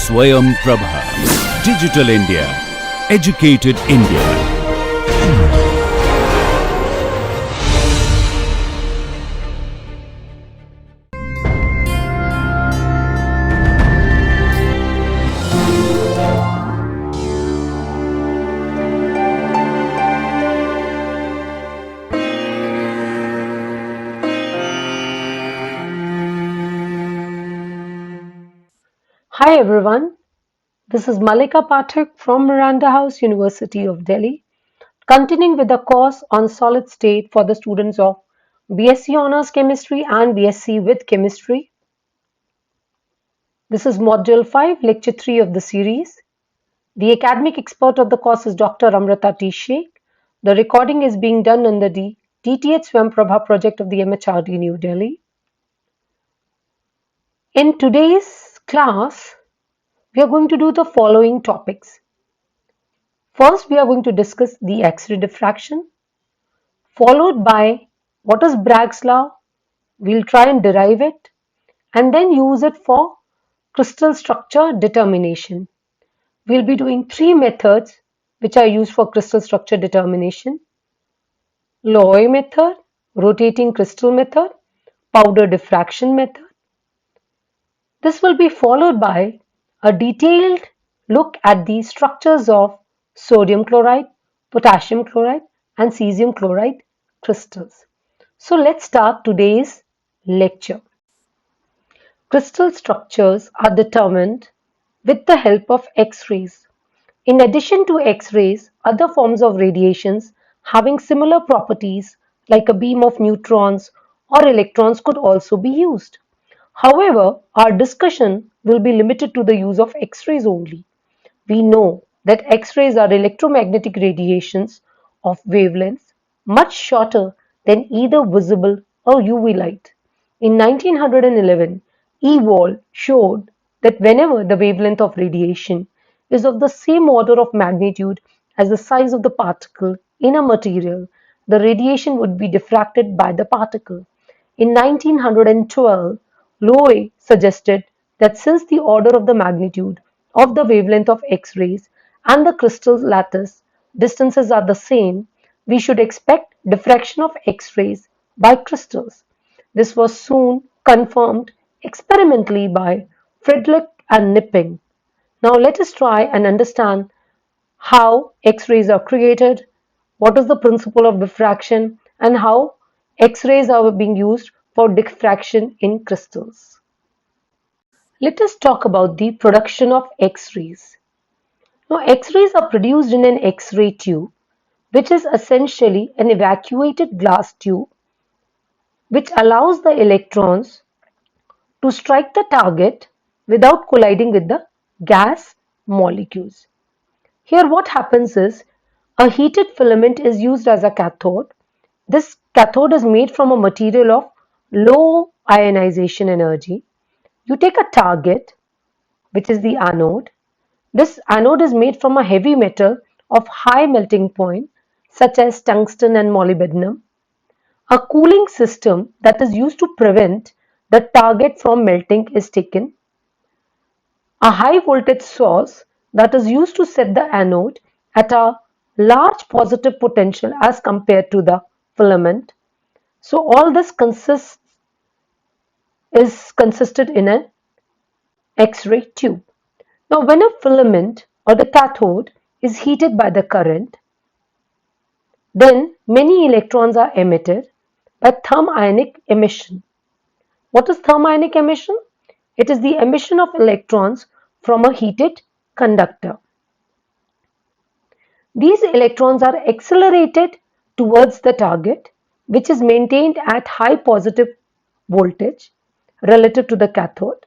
Swayam Prabha. Digital India. Educated India. Hi everyone, this is Malika Pathak from Miranda House, University of Delhi, continuing with the course on solid state for the students of BSc Honours Chemistry and BSc with Chemistry. This is Module 5, Lecture 3 of the series. The academic expert of the course is Dr. Amrita T. Sheikh. The recording is being done under the DTH Swayam Prabha project of the MHRD New Delhi. In today's class, we are going to do the following topics. First, we are going to discuss the X-ray diffraction, followed by what is Bragg's law. We'll try and derive it and then use it for crystal structure determination. We'll be doing three methods which are used for crystal structure determination: Loewe method, rotating crystal method, powder diffraction method. This will be followed by a detailed look at the structures of sodium chloride, potassium chloride, and cesium chloride crystals. So let's start today's lecture. Crystal structures are determined with the help of X-rays. In addition to X-rays, other forms of radiations having similar properties like a beam of neutrons or electrons could also be used. However, our discussion will be limited to the use of X-rays only. We know that X-rays are electromagnetic radiations of wavelengths much shorter than either visible or UV light. In 1911, E. Wall showed that whenever the wavelength of radiation is of the same order of magnitude as the size of the particle in a material, the radiation would be diffracted by the particle. In 1912, Loewe suggested that since the order of the magnitude of the wavelength of X-rays and the crystal lattice distances are the same, we should expect diffraction of X-rays by crystals. This was soon confirmed experimentally by Friedrich and Knipping. Now let us try and understand how X-rays are created, what is the principle of diffraction, and how X-rays are being used for diffraction in crystals. Let us talk about the production of X-rays. Now, X-rays are produced in an X-ray tube, which is essentially an evacuated glass tube which allows the electrons to strike the target without colliding with the gas molecules. Here what happens is a heated filament is used as a cathode. This cathode is made from a material of low ionization energy. You take a target, which is the anode. This anode is made from a heavy metal of high melting point, such as tungsten and molybdenum. A cooling system that is used to prevent the target from melting is taken. A high voltage source that is used to set the anode at a large positive potential as compared to the filament. So all this consisted in an X-ray tube. Now when a filament or the cathode is heated by the current, then many electrons are emitted by thermionic emission. What is thermionic emission? It is the emission of electrons from a heated conductor. These electrons are accelerated towards the target, which is maintained at high positive voltage relative to the cathode.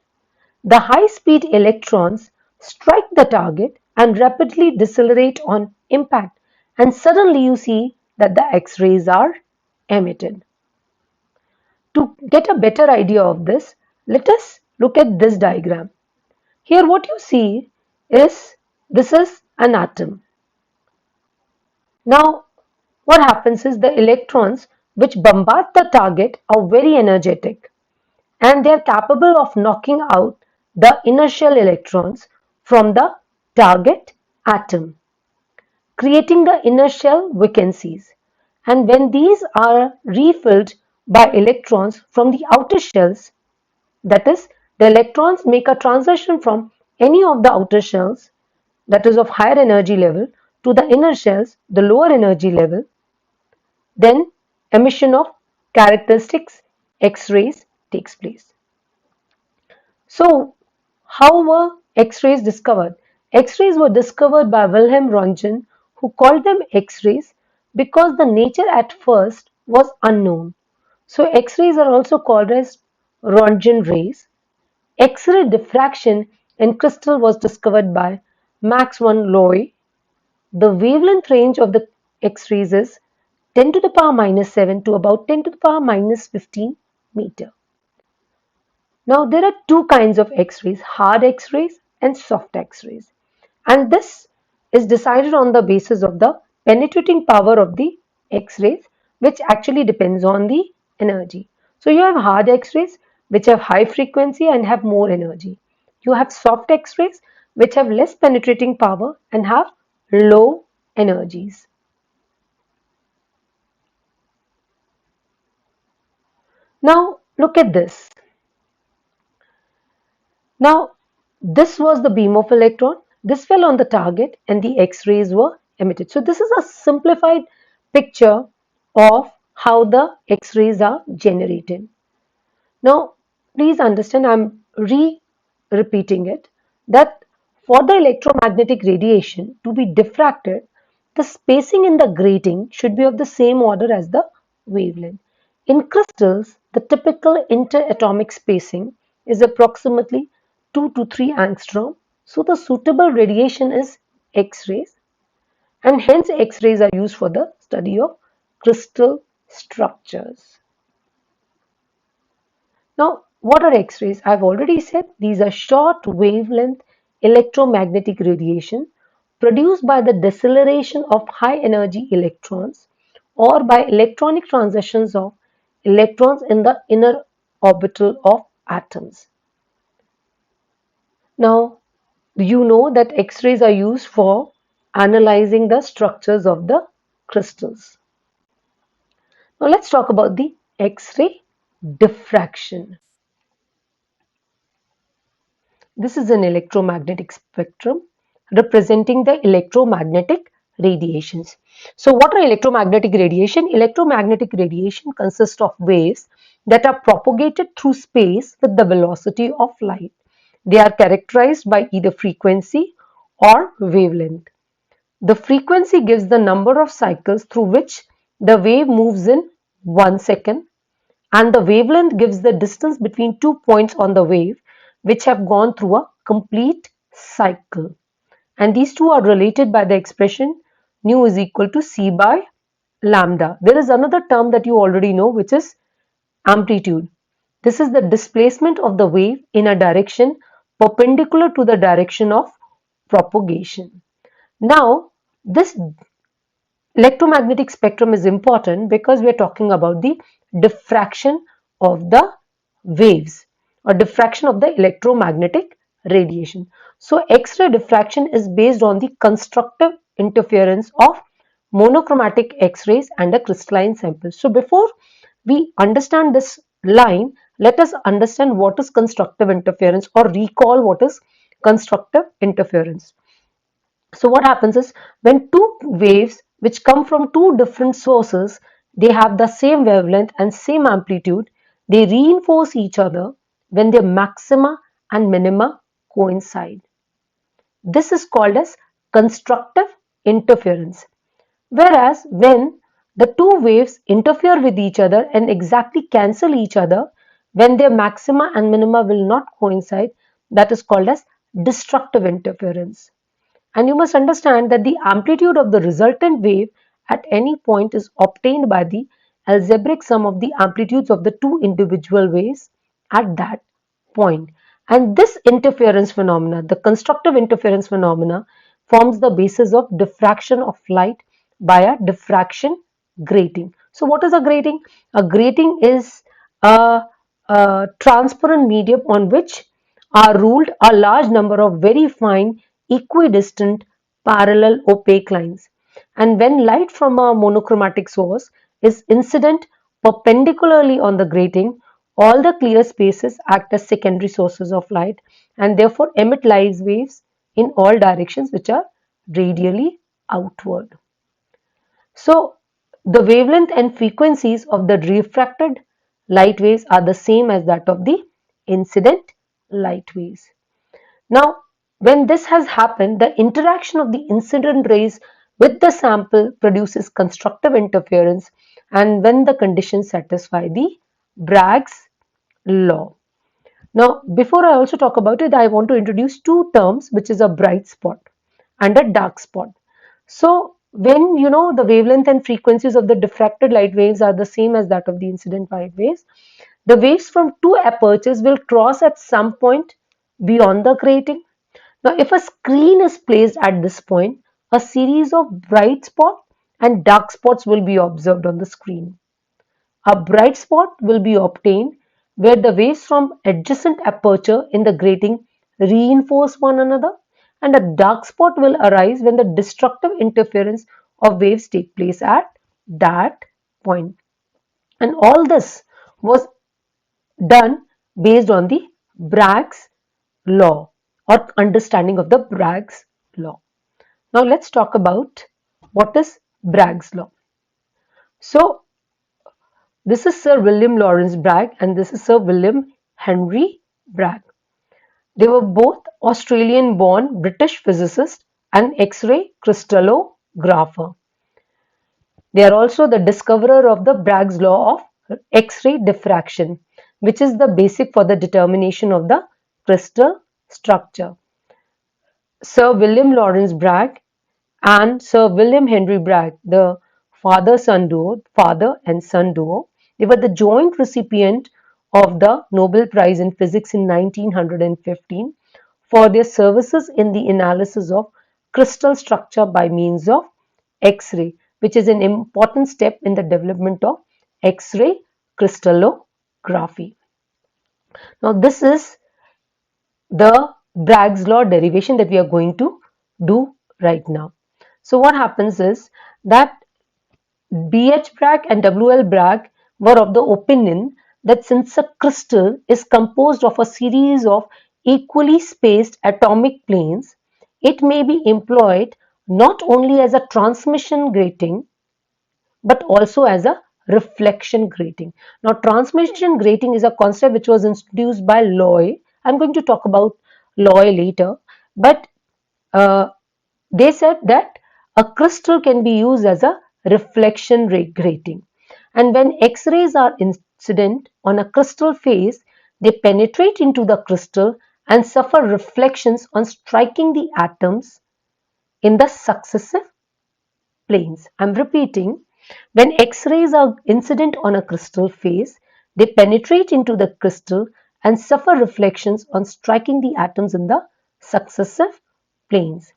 The high-speed electrons strike the target and rapidly decelerate on impact, and suddenly you see that the X-rays are emitted. To get a better idea of this, let us look at this diagram. Here what you see is this is an atom. Now what happens is the electrons which bombard the target are very energetic and they are capable of knocking out the inertial electrons from the target atom, creating the inner shell vacancies. And when these are refilled by electrons from the outer shells, that is, the electrons make a transition from any of the outer shells, that is of higher energy level, to the inner shells, the lower energy level, then emission of characteristics X-rays takes place. So, how were X-rays discovered? X-rays were discovered by Wilhelm Röntgen, who called them X-rays because the nature at first was unknown. So, X-rays are also called as Röntgen rays. X-ray diffraction in crystal was discovered by Max von Laue. The wavelength range of the X-rays is 10 to the power minus 7 to about 10 to the power minus 15 meter. Now there are two kinds of X-rays, hard X-rays and soft X-rays. And this is decided on the basis of the penetrating power of the X-rays, which actually depends on the energy. So you have hard X-rays which have high frequency and have more energy. You have soft X-rays which have less penetrating power and have low energies. Now look at this. Now this was the beam of electron. This fell on the target and the X-rays were emitted. So this is a simplified picture of how the X-rays are generated. Now please understand, I'm repeating it, that for the electromagnetic radiation to be diffracted, the spacing in the grating should be of the same order as the wavelength. In crystals, the typical interatomic spacing is approximately 2 to 3 angstrom. So the suitable radiation is X-rays, and hence X-rays are used for the study of crystal structures. Now, what are X-rays? I've already said these are short wavelength electromagnetic radiation produced by the deceleration of high energy electrons or by electronic transitions of electrons in the inner orbital of atoms. Now, you know that X-rays are used for analyzing the structures of the crystals. Now, let's talk about the X-ray diffraction. This is an electromagnetic spectrum representing the electromagnetic radiations. So what are electromagnetic radiation? Electromagnetic radiation consists of waves that are propagated through space with the velocity of light. They are characterized by either frequency or wavelength. The frequency gives the number of cycles through which the wave moves in 1 second, and the wavelength gives the distance between 2 points on the wave which have gone through a complete cycle. And these two are related by the expression nu is equal to c by lambda. There is another term that you already know, which is amplitude. This is the displacement of the wave in a direction perpendicular to the direction of propagation. Now, this electromagnetic spectrum is important because we are talking about the diffraction of the waves or diffraction of the electromagnetic radiation. So X-ray diffraction is based on the constructive interference of monochromatic X-rays and a crystalline sample. So before we understand this line, let us understand what is constructive interference or recall what is constructive interference. So what happens is when two waves which come from two different sources, they have the same wavelength and same amplitude, they reinforce each other when their maxima and minima coincide. This is called as constructive interference. Whereas when the two waves interfere with each other and exactly cancel each other, when their maxima and minima will not coincide, that is called as destructive interference. And you must understand that the amplitude of the resultant wave at any point is obtained by the algebraic sum of the amplitudes of the two individual waves at that point. And this interference phenomena, the constructive interference phenomena, forms the basis of diffraction of light by a diffraction grating. So what is a grating? A grating is a transparent medium on which are ruled a large number of very fine, equidistant, parallel opaque lines. And when light from a monochromatic source is incident perpendicularly on the grating, all the clear spaces act as secondary sources of light and therefore emit light waves in all directions which are radially outward. So the wavelength and frequencies of the refracted light waves are the same as that of the incident light waves. Now, when this has happened, the interaction of the incident rays with the sample produces constructive interference, and when the conditions satisfy the Bragg's law. Now, before I also talk about it, I want to introduce two terms, which is a bright spot and a dark spot. So, when the wavelength and frequencies of the diffracted light waves are the same as that of the incident light waves, the waves from two apertures will cross at some point beyond the grating. Now, if a screen is placed at this point, a series of bright spots and dark spots will be observed on the screen. A bright spot will be obtained where the waves from adjacent aperture in the grating reinforce one another, and a dark spot will arise when the destructive interference of waves take place at that point. And all this was done based on the Bragg's law or understanding of the Bragg's law. Now let's talk about what is Bragg's law. So this is Sir William Lawrence Bragg and this is Sir William Henry Bragg. They were both Australian-born British physicists and X-ray crystallographer. They are also the discoverer of the Bragg's law of X-ray diffraction, which is the basic for the determination of the crystal structure. Sir William Lawrence Bragg and Sir William Henry Bragg, the father and son duo, they were the joint recipient of the Nobel Prize in Physics in 1915 for their services in the analysis of crystal structure by means of X-ray, which is an important step in the development of X-ray crystallography. Now, this is the Bragg's law derivation that we are going to do right now. So what happens is that B.H. Bragg and W.L. Bragg were of the opinion that since a crystal is composed of a series of equally spaced atomic planes, it may be employed not only as a transmission grating but also as a reflection grating. Now, transmission grating is a concept which was introduced by Loy. I'm going to talk about Loy later, but uh, they said that a crystal can be used as a reflection grating. And when X-rays are incident on a crystal face, they penetrate into the crystal and suffer reflections on striking the atoms in the successive planes. I'm repeating, when X-rays are incident on a crystal face, they penetrate into the crystal and suffer reflections on striking the atoms in the successive planes.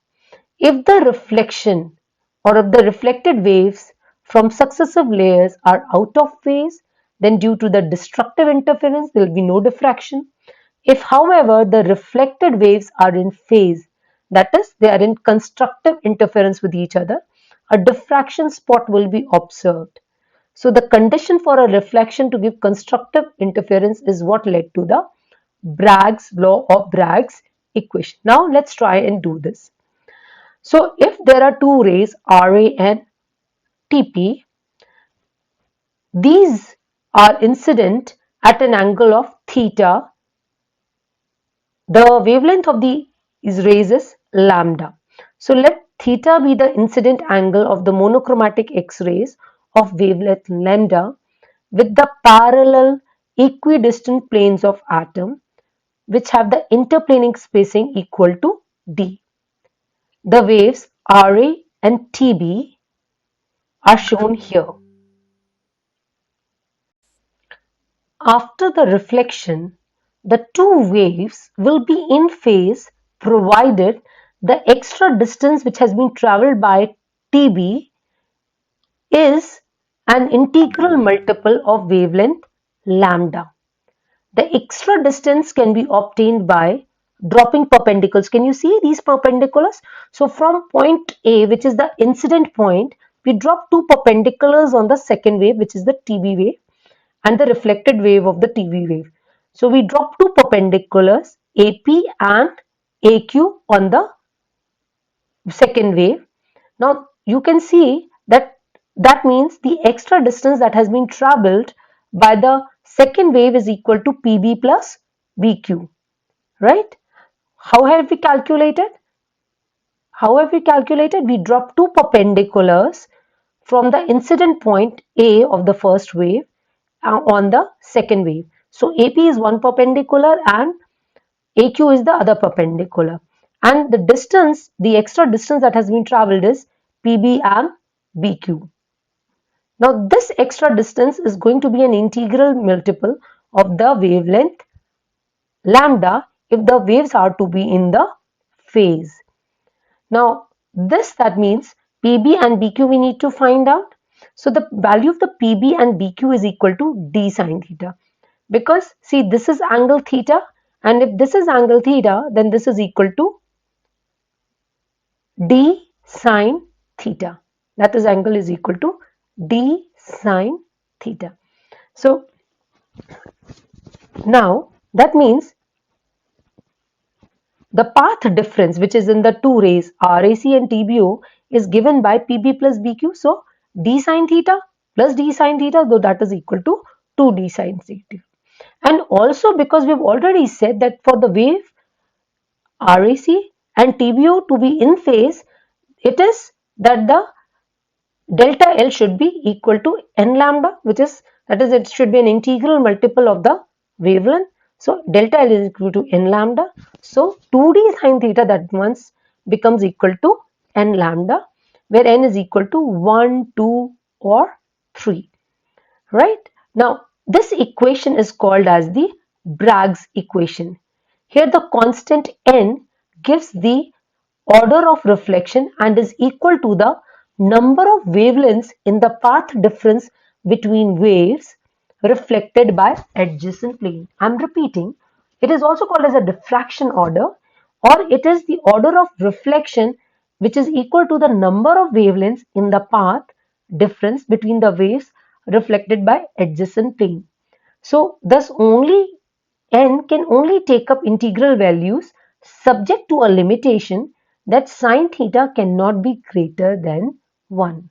If the reflection or if the reflected waves from successive layers are out of phase, then due to the destructive interference, there will be no diffraction. If, however, the reflected waves are in phase, that is, they are in constructive interference with each other, a diffraction spot will be observed. So the condition for a reflection to give constructive interference is what led to the Bragg's law or Bragg's equation. Now let's try and do this. So if there are two rays Ra and Tp, these are incident at an angle of theta. The wavelength of the rays is lambda. So let theta be the incident angle of the monochromatic X-rays of wavelength lambda with the parallel equidistant planes of atom which have the interplaning spacing equal to d. The waves Ra and Tb are shown here. After the reflection, the two waves will be in phase provided the extra distance which has been travelled by Tb is an integral multiple of wavelength lambda. The extra distance can be obtained by dropping perpendiculars. Can you see these perpendiculars? So from point A, which is the incident point, we drop two perpendiculars on the second wave, which is the TB wave, and the reflected wave of the TB wave. So we drop two perpendiculars, AP and AQ, on the second wave. Now you can see that that means the extra distance that has been traveled by the second wave is equal to PB plus BQ, right? How have we calculated? How have we calculated? We drop two perpendiculars from the incident point A of the first wave on the second wave. So AP is one perpendicular and AQ is the other perpendicular. And the distance, the extra distance that has been traveled is PB and BQ. Now this extra distance is going to be an integral multiple of the wavelength lambda if the waves are to be in the phase. Now that means PB and BQ we need to find out. So the value of the PB and BQ is equal to d sine theta, because see, this is angle theta, and if this is angle theta, then this is equal to d sine theta. That is, angle is equal to d sine theta. So now that means the path difference, which is in the two rays RAC and TBO, is given by PB plus BQ. So d sine theta plus d sine theta, though, that is equal to 2d sine theta. And also, because we've already said that for the wave RAC and TBO to be in phase, it is that the delta L should be equal to n lambda, which is, that is, it should be an integral multiple of the wavelength. So delta L is equal to n lambda. So 2d sine theta that once becomes equal to n lambda, where n is equal to 1, 2 or 3. Right? Now this equation is called as the Bragg's equation. Here the constant n gives the order of reflection and is equal to the number of wavelengths in the path difference between waves reflected by adjacent plane. I am repeating, it is also called as a diffraction order, or it is the order of reflection which is equal to the number of wavelengths in the path difference between the waves reflected by adjacent plane. So thus only n can only take up integral values subject to a limitation that sine theta cannot be greater than 1.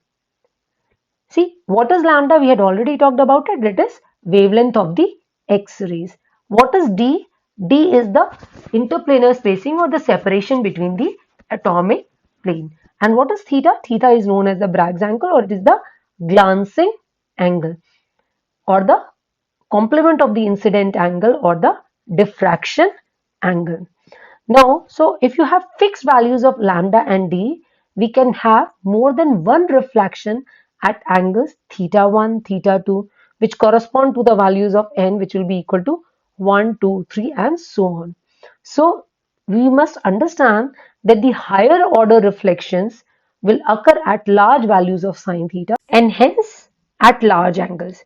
See, what is lambda? We had already talked about it. It is wavelength of the X-rays. What is d? D is the interplanar spacing, or the separation between the atomic plane. And what is theta? Theta is known as the Bragg's angle, or it is the glancing angle, or the complement of the incident angle, or the diffraction angle. Now, so if you have fixed values of lambda and d, we can have more than one reflection at angles theta 1, theta 2, which correspond to the values of n, which will be equal to 1, 2, 3 and so on. So we must understand that the higher order reflections will occur at large values of sine theta and hence at large angles.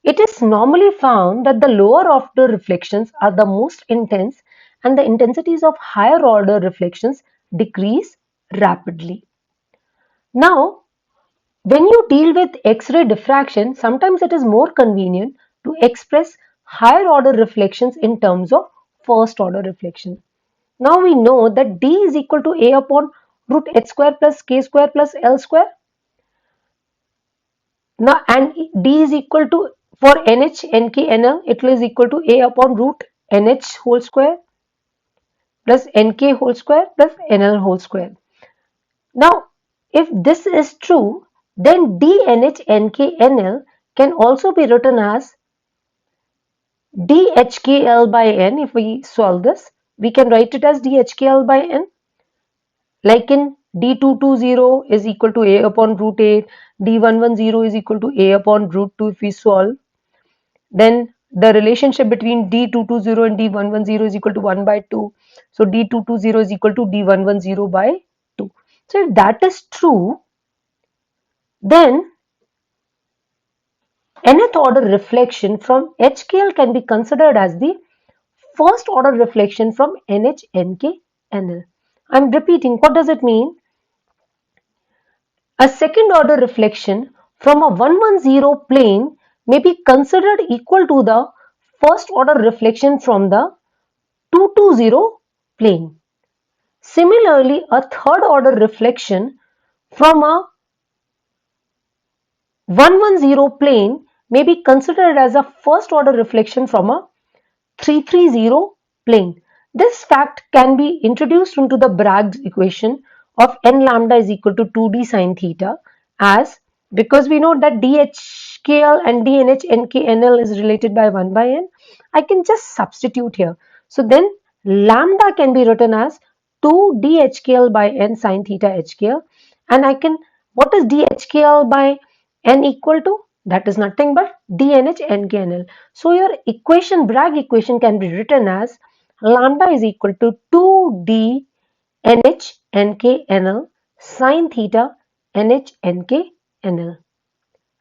It is normally found that the lower order reflections are the most intense and the intensities of higher order reflections decrease rapidly. Now, when you deal with X-ray diffraction, sometimes it is more convenient to express higher order reflections in terms of first order reflection. Now we know that D is equal to A upon root h square plus k square plus L square. Now, and D is equal to, for NH, NK, NL, it is equal to A upon root NH whole square plus NK whole square plus NL whole square. Now, if this is true, then DNH, NK, NL can also be written as DHKL by N. If we solve this, we can write it as DHKL by N. Like in D220 is equal to A upon root 8, D110 is equal to A upon root 2 if we solve. Then the relationship between D220 and D110 is equal to 1 by 2. So D220 is equal to D110 by 2. So if that is true, then nth order reflection from HKL can be considered as the first order reflection from NH/NK/NL. I'm repeating, what does it mean? A second order reflection from a 110 plane may be considered equal to the first order reflection from the 220 plane. Similarly, a third order reflection from a 110 plane may be considered as a first order reflection from a 330 plane. This fact can be introduced into the Bragg's equation of n lambda is equal to 2d sine theta, as because we know that DHKL and DNH/NKNL is related by 1 by n, I can just substitute here. So then lambda can be written as 2 DHKL by n sine theta HKL, and I can, what is DHKL by n equal to? That is nothing but DNH/NKNL. So your equation, Bragg equation, can be written as lambda is equal to 2d NH/NKNL sine theta NH/NKNL.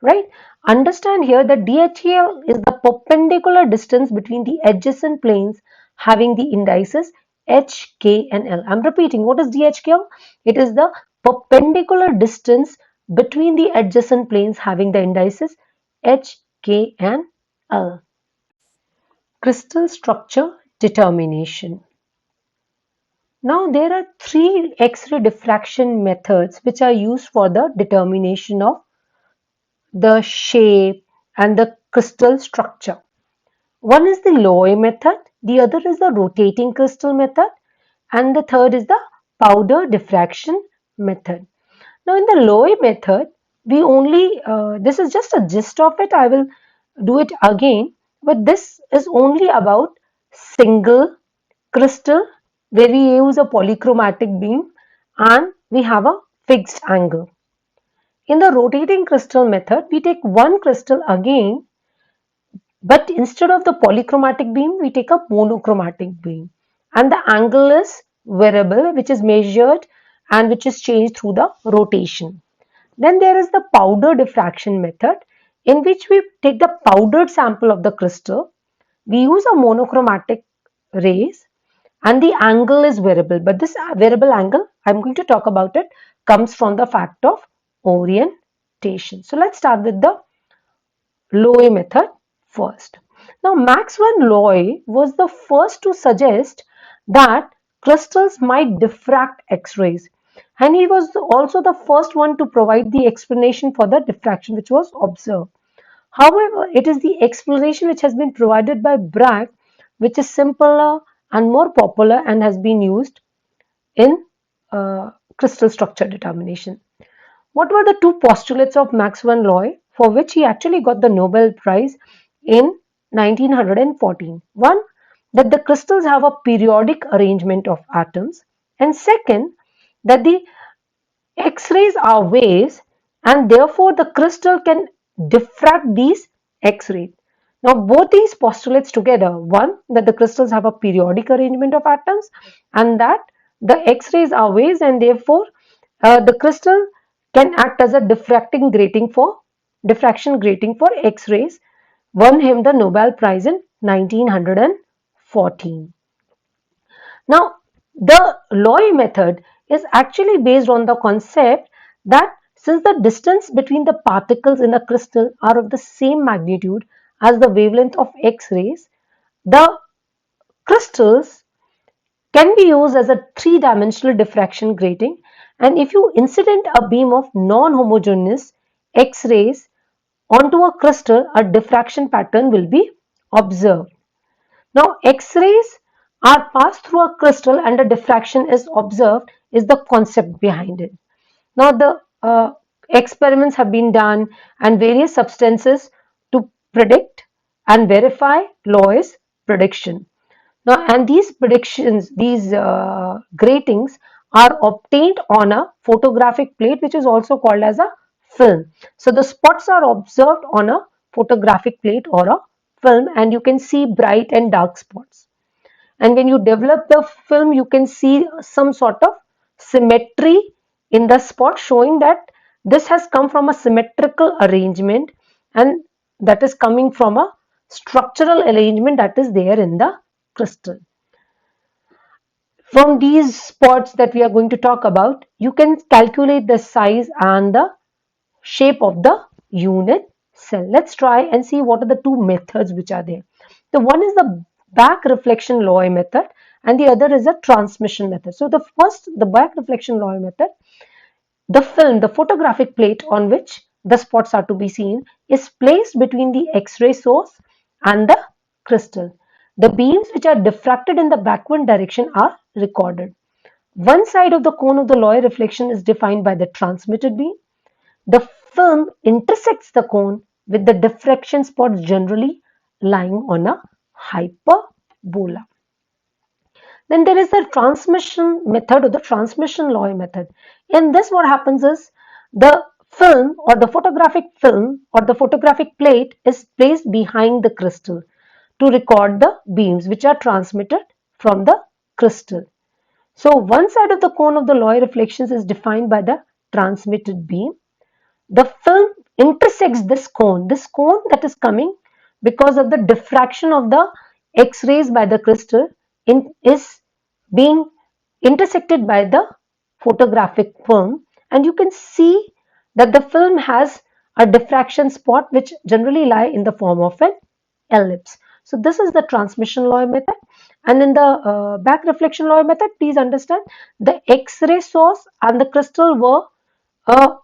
Right? Understand here that DHKL is the perpendicular distance between the adjacent planes having the indices H, K and L. I'm repeating, what is DHKL? It is the perpendicular distance between the adjacent planes having the indices H, K and L. Crystal structure determination. Now there are three X-ray diffraction methods which are used for the determination of the shape and the crystal structure. One is the Loewe method, the other is the rotating crystal method, and the third is the powder diffraction method. Now in the Loewe method, we only, this is just a gist of it, I will do it again, but this is only about single crystal where we use a polychromatic beam and we have a fixed angle. In the rotating crystal method, we take one crystal again, but instead of the polychromatic beam, we take a monochromatic beam. And the angle is variable, which is measured and which is changed through the rotation. Then there is the powder diffraction method, in which we take the powdered sample of the crystal. We use a monochromatic rays and the angle is variable. But this variable angle, I'm going to talk about it, comes from the fact of orientation. So let's start with the Loewe method first. Now Max van Loewe was the first to suggest that crystals might diffract X-rays, and he was also the first one to provide the explanation for the diffraction which was observed. However, it is the explanation which has been provided by Bragg which is simpler and more popular and has been used in crystal structure determination. What were the two postulates of Max van Loewe for which he actually got the Nobel Prize in 1914? One, that the crystals have a periodic arrangement of atoms, and second, that the X-rays are waves and therefore the crystal can diffract these X-rays. Now both these postulates together, one, that the crystals have a periodic arrangement of atoms, and that the X-rays are waves and therefore the crystal can act as a diffraction grating for X-rays, won him the Nobel Prize in 1914. Now, the Loewe method is actually based on the concept that since the distance between the particles in a crystal are of the same magnitude as the wavelength of X-rays, the crystals can be used as a three-dimensional diffraction grating, and if you incident a beam of non-homogeneous X-rays onto a crystal, a diffraction pattern will be observed. Now, X-rays are passed through a crystal and a diffraction is observed is the concept behind it. Now, the experiments have been done and various substances to predict and verify Loewe's prediction. Now, and these predictions, these gratings are obtained on a photographic plate, which is also called as a film. So the spots are observed on a photographic plate or a film, and you can see bright and dark spots. And when you develop the film, you can see some sort of symmetry in the spot, showing that this has come from a symmetrical arrangement, and that is coming from a structural arrangement that is there in the crystal. From these spots that we are going to talk about, you can calculate the size and the shape of the unit cell. Let's try and see what are the two methods which are there. The one is the back reflection Loy method and the other is a transmission method. So the back reflection Loy method, the film, the photographic plate on which the spots are to be seen is placed between the X-ray source and the crystal. The beams which are diffracted in the backward direction are recorded. One side of the cone of the Loy reflection is defined by the transmitted beam. The film intersects the cone with the diffraction spots generally lying on a hyperbola. Then there is the transmission method or the transmission Loy method. In this, what happens is the film or the photographic film or the photographic plate is placed behind the crystal to record the beams which are transmitted from the crystal. So one side of the cone of the Loy reflections is defined by the transmitted beam. The film intersects this cone that is coming because of the diffraction of the X-rays by the crystal is being intersected by the photographic film, and you can see that the film has a diffraction spot which generally lie in the form of an ellipse. So this is the transmission Loy method, and in the back reflection Loy method, please understand the X-ray source and the crystal were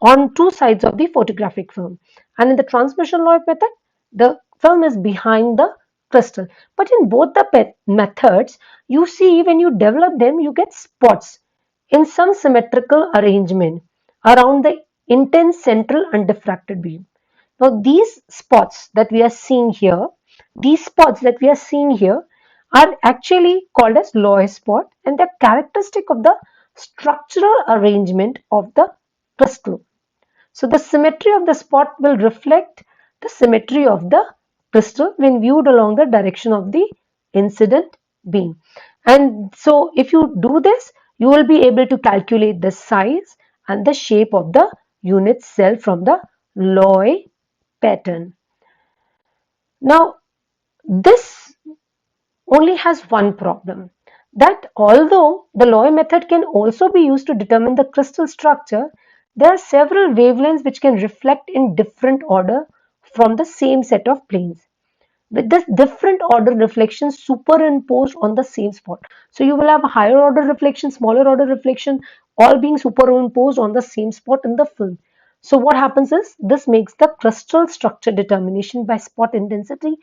on two sides of the photographic film, and in the transmission Loy method the film is behind the crystal. But in both the methods, you see when you develop them you get spots in some symmetrical arrangement around the intense central undiffracted beam. Now these spots that we are seeing here, are actually called as Loy spot, and they're characteristic of the structural arrangement of the crystal. So the symmetry of the spot will reflect the symmetry of the crystal when viewed along the direction of the incident beam. And so if you do this, you will be able to calculate the size and the shape of the unit cell from the Loy pattern. Now, this only has one problem, that although the Loy method can also be used to determine the crystal structure, there are several wavelengths which can reflect in different order from the same set of planes, with this different order reflections superimposed on the same spot. So you will have a higher order reflection, smaller order reflection, all being superimposed on the same spot in the film. So what happens is this makes the crystal structure determination by spot intensity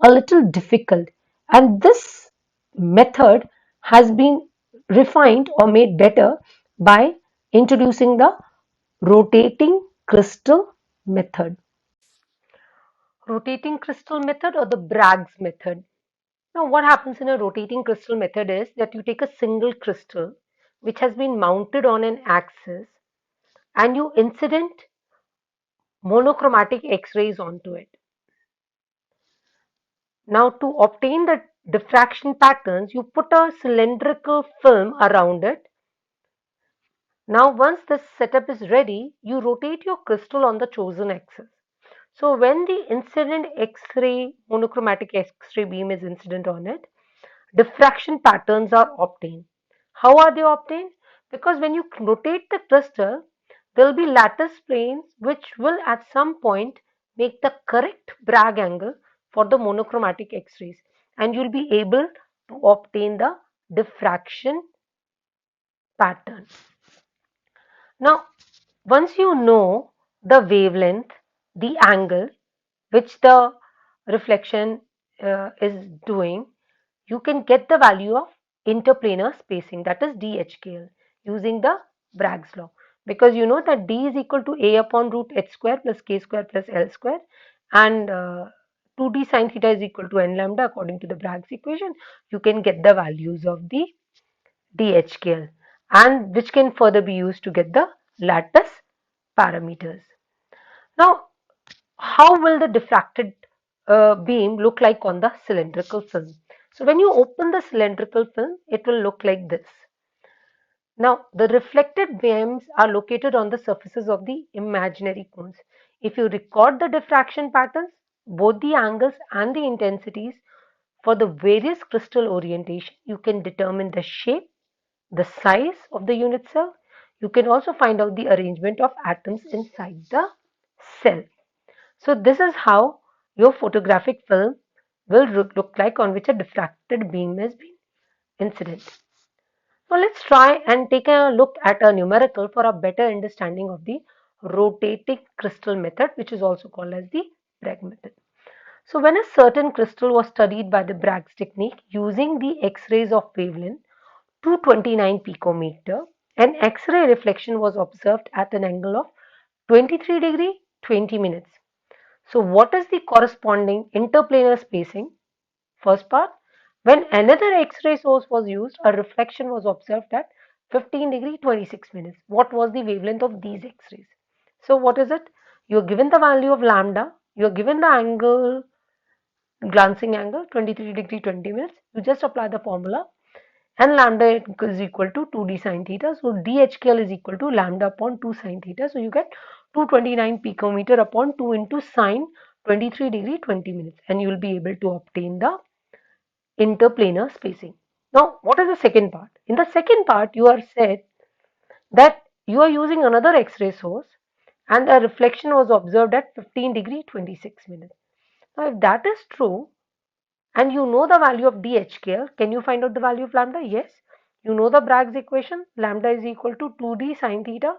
a little difficult, and this method has been refined or made better by introducing the rotating crystal method. Rotating crystal method or the Bragg's method. Now what happens in a rotating crystal method is that you take a single crystal which has been mounted on an axis and you incident monochromatic X-rays onto it. Now to obtain the diffraction patterns, you put a cylindrical film around it. Now once this setup is ready, you rotate your crystal on the chosen axis. So when the incident X-ray, monochromatic X-ray beam is incident on it, diffraction patterns are obtained. How are they obtained? Because when you rotate the crystal, there will be lattice planes which will at some point make the correct Bragg angle for the monochromatic X-rays, and you'll be able to obtain the diffraction pattern. Now, once you know the wavelength, the angle which the reflection is doing, you can get the value of interplanar spacing, that is DHKL, using the Bragg's law, because you know that D is equal to A upon root h square plus k square plus L square, and 2D sine theta is equal to n lambda according to the Bragg's equation. You can get the values of the DHKL, and which can further be used to get the lattice parameters. Now, how will the diffracted beam look like on the cylindrical film? So when you open the cylindrical film, it will look like this. Now, the reflected beams are located on the surfaces of the imaginary cones. If you record the diffraction patterns, both the angles and the intensities for the various crystal orientation. You can determine the shape, the size of the unit cell. You can also find out the arrangement of atoms inside the cell. So this is how your photographic film will look like on which a diffracted beam has been incident. Now let's try and take a look at a numerical for a better understanding of the rotating crystal method, which is also called as the Bragg method. So when a certain crystal was studied by the Bragg's technique using the X-rays of wavelength 229 picometer, an X-ray reflection was observed at an angle of 23 degree 20 minutes. So what is the corresponding interplanar spacing? First part, when another X-ray source was used, a reflection was observed at 15 degree 26 minutes. What was the wavelength of these X-rays? So what is it? You are given the value of lambda, you are given the angle, glancing angle 23 degree 20 minutes. You just apply the formula and lambda is equal to 2d sine theta. So DHKL is equal to lambda upon 2 sine theta. So you get 229 picometer upon 2 into sine 23 degree 20 minutes, and you will be able to obtain the interplanar spacing. Now, what is the second part? In the second part, you are said that you are using another X-ray source and a reflection was observed at 15 degree 26 minutes. Now, if that is true and you know the value of DHKL, can you find out the value of lambda? Yes. You know the Bragg's equation, lambda is equal to 2d sine theta.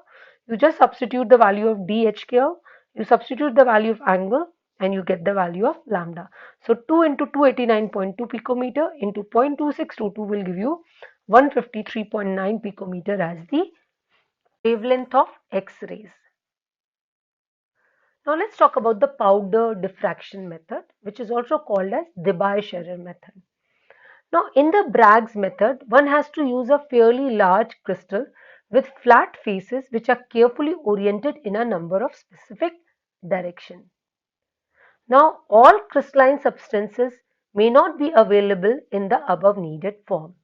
You just substitute the value of DHKL, you substitute the value of angle, and you get the value of lambda. So 2 into 289.2 picometer into 0.2622 will give you 153.9 picometer as the wavelength of X-rays. Now let's talk about the powder diffraction method, which is also called as Debye-Scherrer method. Now in the Bragg's method, one has to use a fairly large crystal with flat faces which are carefully oriented in a number of specific directions. Now all crystalline substances may not be available in the above needed form.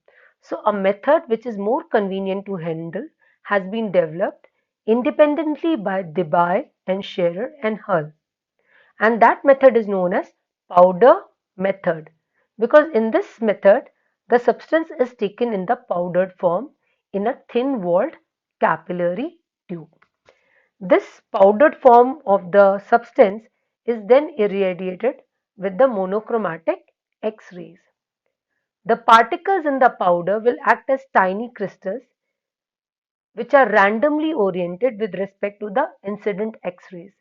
So a method which is more convenient to handle has been developed independently by Debye and Scherrer and Hull. And that method is known as powder method, because in this method the substance is taken in the powdered form in a thin walled capillary tube. This powdered form of the substance is then irradiated with the monochromatic X-rays. The particles in the powder will act as tiny crystals which are randomly oriented with respect to the incident X-rays.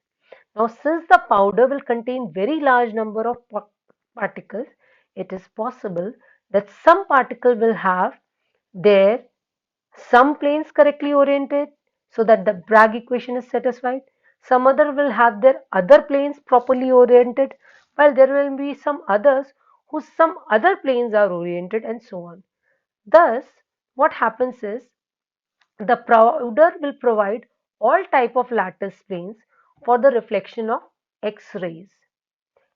Now, since the powder will contain very large number of particles, it is possible that some particle will have their some planes correctly oriented so that the Bragg equation is satisfied. Some other will have their other planes properly oriented, while there will be some others whose some other planes are oriented, and so on. Thus, what happens is the powder will provide all type of lattice planes for the reflection of X-rays,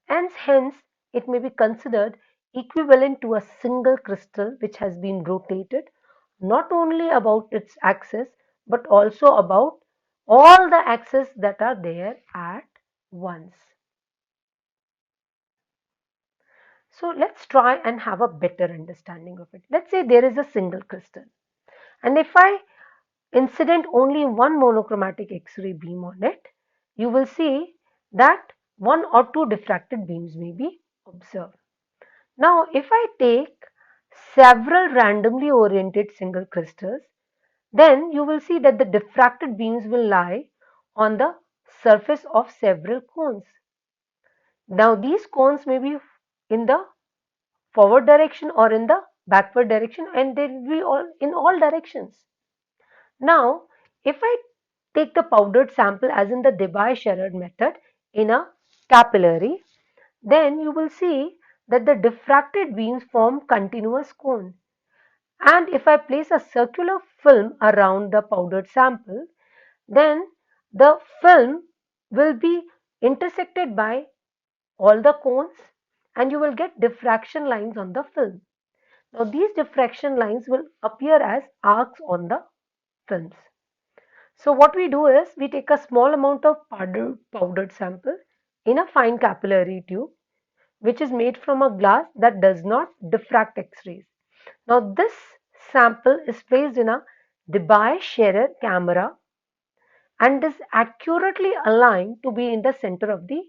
and hence it may be considered equivalent to a single crystal which has been rotated not only about its axis but also about all the axes that are there at once. So let's try and have a better understanding of it. Let's say there is a single crystal, and if I incident only one monochromatic X-ray beam on it, you will see that one or two diffracted beams may be observed. Now, if I take several randomly oriented single crystals, then you will see that the diffracted beams will lie on the surface of several cones. Now, these cones may be in the forward direction or in the backward direction, and they will be all in all directions. Now, if I take the powdered sample as in the Debye-Scherrer method in a capillary, then you will see that the diffracted beams form continuous cone. And if I place a circular film around the powdered sample, then the film will be intersected by all the cones and you will get diffraction lines on the film. Now these diffraction lines will appear as arcs on the films. So what we do is we take a small amount of powdered sample in a fine capillary tube which is made from a glass that does not diffract X-rays. Now this sample is placed in a Debye Scherer camera and is accurately aligned to be in the center of the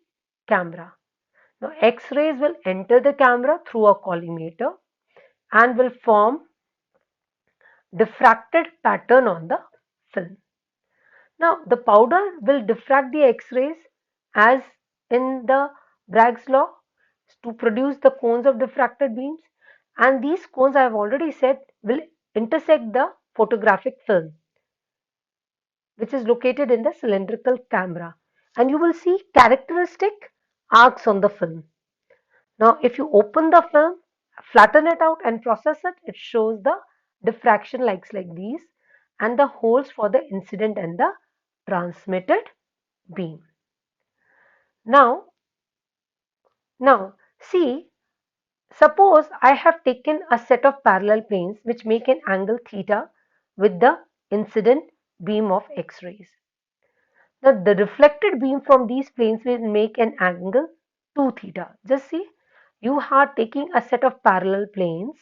camera. Now X-rays will enter the camera through a collimator and will form diffracted pattern on the film. Now the powder will diffract the X-rays as in the Bragg's law to produce the cones of diffracted beams, and these cones I have already said will intersect the photographic film which is located in the cylindrical camera, and you will see characteristic arcs on the film. Now if you open the film, flatten it out and process it, it shows the diffraction lines like these and the holes for the incident and the transmitted beam. Now see, suppose I have taken a set of parallel planes which make an angle theta with the incident beam of X-rays. Now the reflected beam from these planes will make an angle 2 theta. Just see, you are taking a set of parallel planes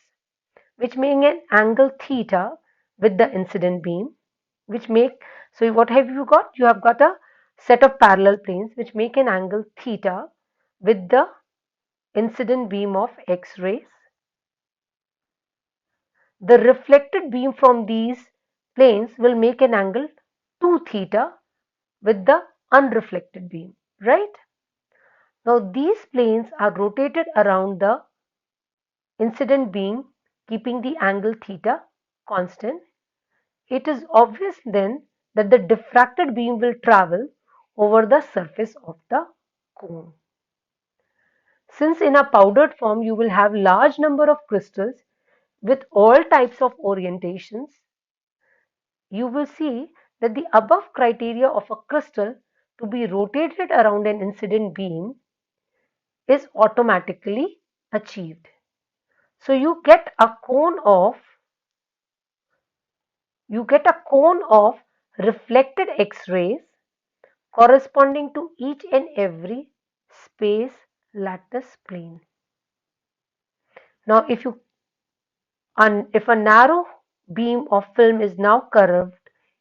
which make an angle theta with the incident beam, which make, so what have you got? You have got a set of parallel planes which make an angle theta with the incident beam of X-rays. The reflected beam from these planes will make an angle 2 theta with the unreflected beam, right? Now these planes are rotated around the incident beam, keeping the angle theta constant. It is obvious then that the diffracted beam will travel over the surface of the cone. Since in a powdered form you will have large number of crystals with all types of orientations, you will see that the above criteria of a crystal to be rotated around an incident beam is automatically achieved. So you get a cone of reflected X-rays corresponding to each and every space lattice plane. Now if a narrow beam of film is now curved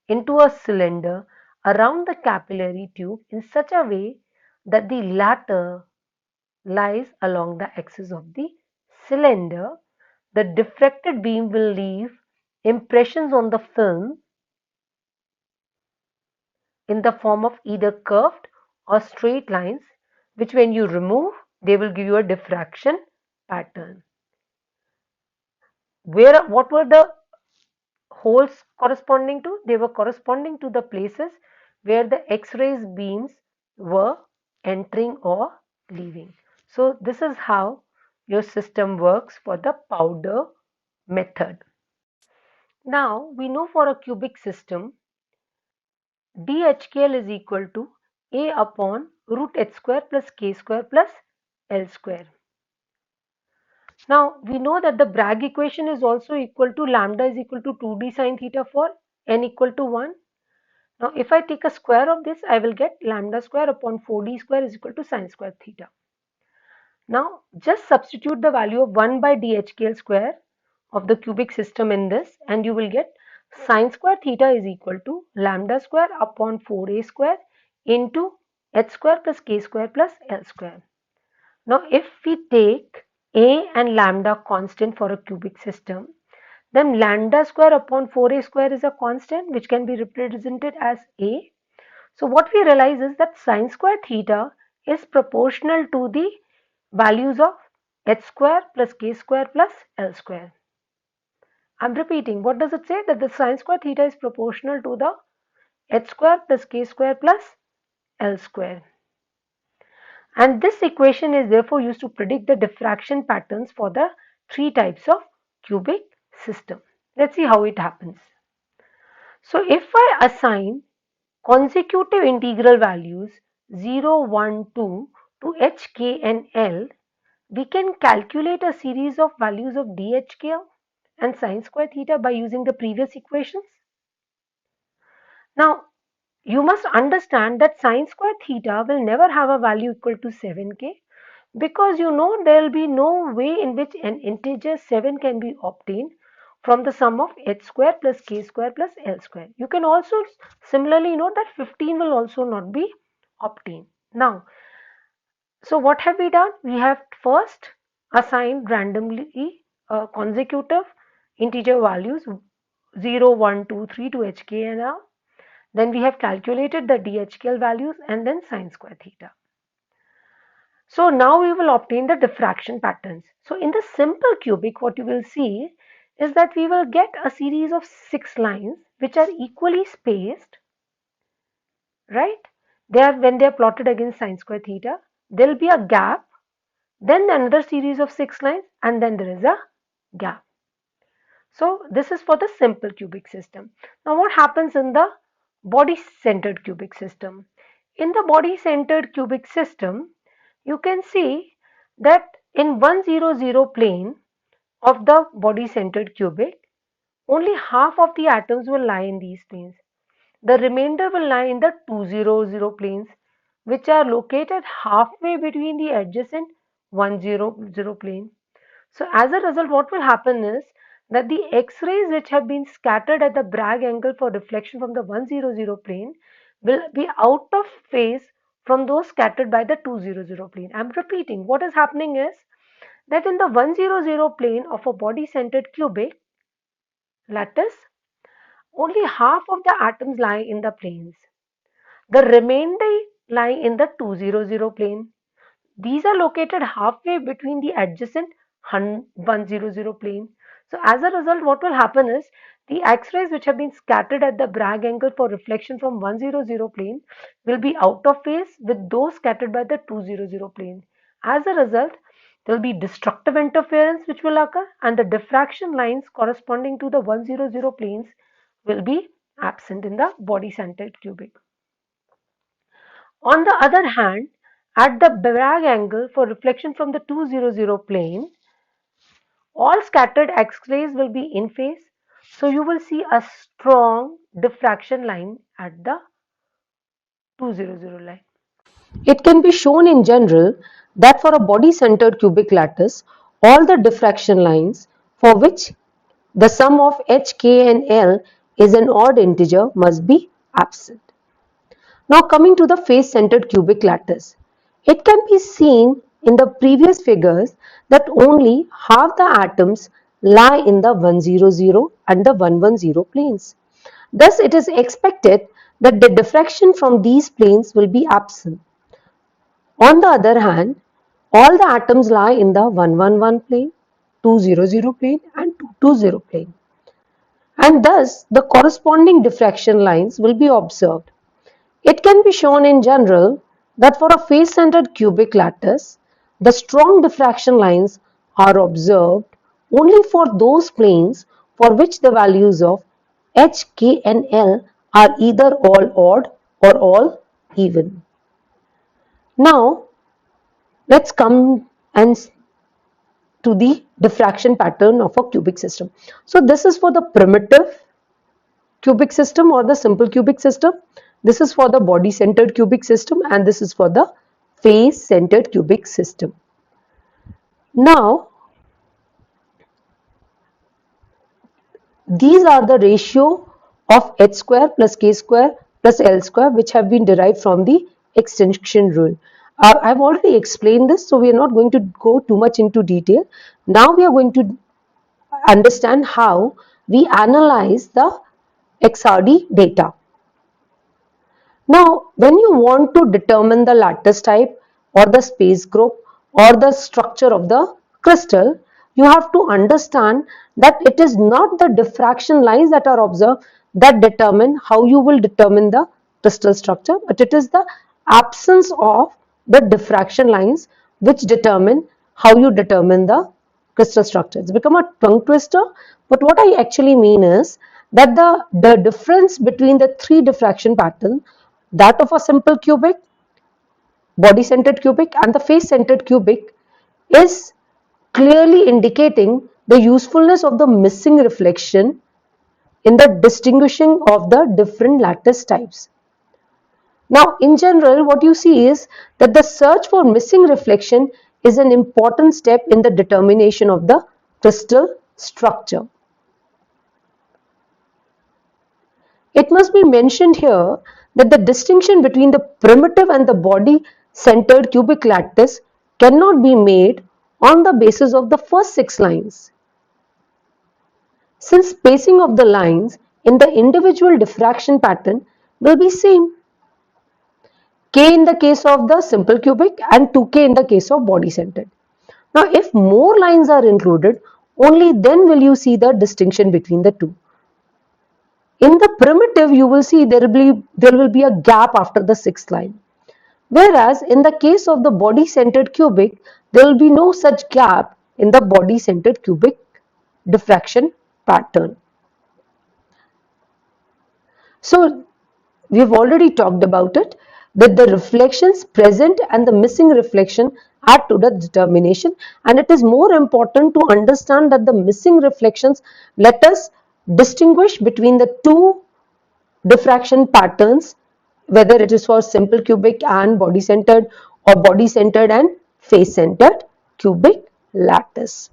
into a cylinder around the capillary tube in such a way that the latter lies along the axis of the cylinder, the diffracted beam will leave impressions on the film in the form of either curved or straight lines, which when you remove, they will give you a diffraction pattern. What were the holes corresponding to? They were corresponding to the places where the X-rays beams were entering or leaving. So this is how your system works for the powder method. Now we know for a cubic system, DHKL is equal to A upon root h square plus k square plus L square. Now we know that the Bragg equation is also equal to lambda is equal to 2d sine theta for n equal to 1. Now if I take a square of this, I will get lambda square upon 4d square is equal to sine square theta. Now just substitute the value of 1 by DHKL square of the cubic system in this and you will get sine square theta is equal to lambda square upon 4a square into h square plus k square plus L square. Now if we take a and lambda constant for a cubic system, then lambda square upon 4a square is a constant which can be represented as a. So what we realize is that sine square theta is proportional to the values of h square plus k square plus L square. I'm repeating, what does it say? That the sine square theta is proportional to the h square plus k square plus L square. And this equation is therefore used to predict the diffraction patterns for the three types of cubic system. Let's see how it happens. So if I assign consecutive integral values 0, 1, 2 to h, k and L, we can calculate a series of values of DHK and sine square theta by using the previous equations. Now you must understand that sine square theta will never have a value equal to 7k, because you know there will be no way in which an integer 7 can be obtained from the sum of h square plus k square plus l square. You can also similarly note that 15 will also not be obtained. Now, so what have we done? We have first assigned randomly consecutive integer values 0, 1, 2, 3 to hk and l. Then we have calculated the DHKL values and then sine square theta. So now we will obtain the diffraction patterns. So in the simple cubic, what you will see is that we will get a series of 6 lines which are equally spaced, right? When they are plotted against sine square theta, there will be a gap, then another series of 6 lines, and then there is a gap. So this is for the simple cubic system. Now what happens in the body-centered cubic system? In the body-centered cubic system, you can see that in 100 plane of the body-centered cubic, only half of the atoms will lie in these planes. The remainder will lie in the 200 planes, which are located halfway between the adjacent 100 plane. So as a result, what will happen is that the X-rays which have been scattered at the Bragg angle for reflection from the 100 plane will be out of phase from those scattered by the 200 plane. I am repeating, what is happening is that in the 100 plane of a body-centered cubic lattice, only half of the atoms lie in the planes. The remainder lie in the 200 plane. These are located halfway between the adjacent 100 plane. So as a result, what will happen is the X-rays which have been scattered at the Bragg angle for reflection from 100 plane will be out of phase with those scattered by the 200 plane. As a result, there will be destructive interference which will occur, and the diffraction lines corresponding to the 100 planes will be absent in the body-centered cubic. On the other hand, at the Bragg angle for reflection from the 200 plane, all scattered X-rays will be in phase. So you will see a strong diffraction line at the 200 line. It can be shown in general that for a body-centered cubic lattice, all the diffraction lines for which the sum of h, k and l is an odd integer must be absent. Now coming to the face-centered cubic lattice. It can be seen in the previous figures that only half the atoms lie in the 100 and the 110 planes. Thus it is expected that the diffraction from these planes will be absent. On the other hand, all the atoms lie in the 111 plane, 200 plane and 220 plane, and thus the corresponding diffraction lines will be observed. It can be shown in general that for a face-centered cubic lattice, the strong diffraction lines are observed only for those planes for which the values of h, k and l are either all odd or all even. Now, let's come and to the diffraction pattern of a cubic system. So this is for the primitive cubic system or the simple cubic system. This is for the body centered cubic system, and this is for the face centered cubic system. Now, these are the ratio of h square plus k square plus l square which have been derived from the extension rule. I've already explained this, so we are not going to go too much into detail. Now we are going to understand how we analyze the XRD data. Now, when you want to determine the lattice type or the space group or the structure of the crystal, you have to understand that it is not the diffraction lines that are observed that determine how you will determine the crystal structure, but it is the absence of the diffraction lines which determine how you determine the crystal structure. It's become a tongue twister, but what I actually mean is that the difference between the three diffraction patterns, that of a simple cubic, body-centered cubic and the face-centered cubic, is clearly indicating the usefulness of the missing reflection in the distinguishing of the different lattice types. Now, in general, what you see is that the search for missing reflection is an important step in the determination of the crystal structure. It must be mentioned here that the distinction between the primitive and the body-centered cubic lattice cannot be made on the basis of the first 6 lines, since spacing of the lines in the individual diffraction pattern will be same. K in the case of the simple cubic and 2K in the case of body-centered. Now, if more lines are included, only then will you see the distinction between the two. In the primitive, you will see there will be a gap after the 6th line. Whereas in the case of the body-centered cubic, there will be no such gap in the body-centered cubic diffraction pattern. So we've already talked about it, that the reflections present and the missing reflection add to the determination, and it is more important to understand that the missing reflections let us distinguish between the two diffraction patterns, whether it is for simple cubic and body centered or body centered and face centered cubic lattice.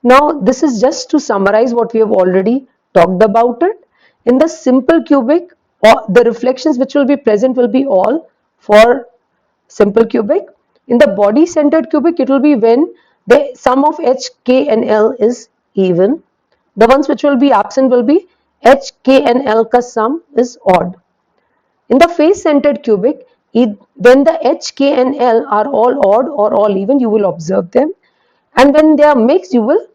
Now, this is just to summarize what we have already talked about it. In the simple cubic, or the reflections which will be present will be all for simple cubic. In the body centered cubic, it will be when the sum of h, k and l is even. The ones which will be absent will be h, k and l ka sum is odd. In the face centered cubic, when the h, k and l are all odd or all even, you will observe them, and when they are mixed, you will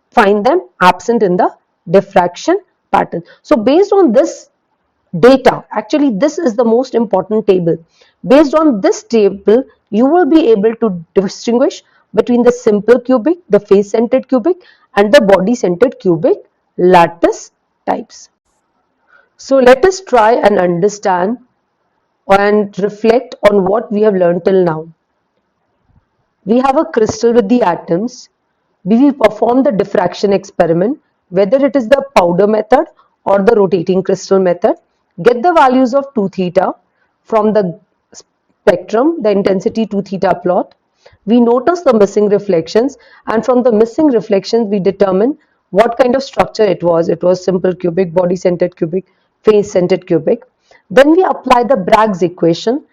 find them absent in the diffraction pattern. So based on this data, actually this is the most important table. Based on this table, you will be able to distinguish between the simple cubic, the face centered cubic and the body centered cubic lattice types. So let us try and understand and reflect on what we have learned till now. We have a crystal with the atoms. We will perform the diffraction experiment, whether it is the powder method or the rotating crystal method. Get the values of 2 theta from the spectrum, the intensity 2 theta plot. We notice the missing reflections, and from the missing reflections we determine what kind of structure it was. It was simple cubic, body centered cubic, face centered cubic. Then we apply the Bragg's equation